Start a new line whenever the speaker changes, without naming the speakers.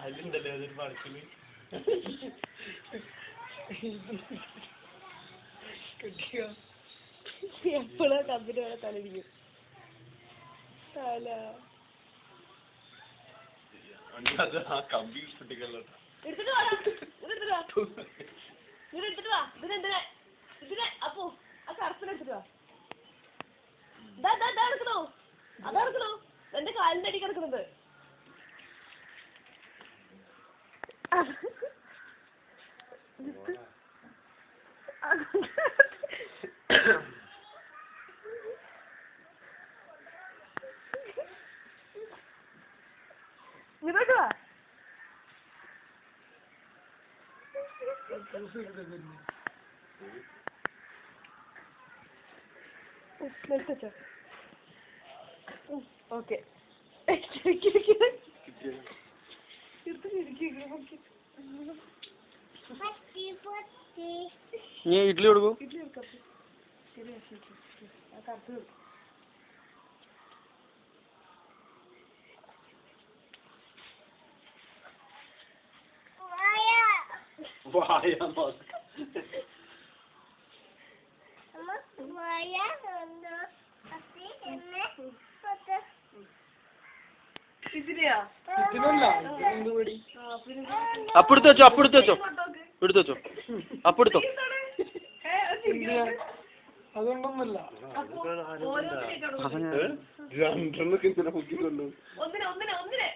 അതിലുണ്ടല്ലേ അതൊരു പറച്ചില്
എപ്പോഴാ കമ്പനി വരെ തലടിക്കും തല
കമ്പി കുട്ടികളോ
അപ്പോ ആ കറുപ്പിനെടുത്തിട്ട് വാ അതെടുക്കണോ എന്റെ കാലിന്റെ അടി കിടക്കുന്നത് ഇങ്ങോട്ട് വാ ഓക്കെ
ഇഡ്ഡലി കൊടുക്കും അപ്പെടുത്തു വെച്ചോ അപ്പെടുത്തോ
അതൊന്നൊന്നുമില്ല
രണ്ടെണ്ണൊക്കെ ഇങ്ങനെ പൊക്കിക്കൊണ്ടു
ഒന്നിനെ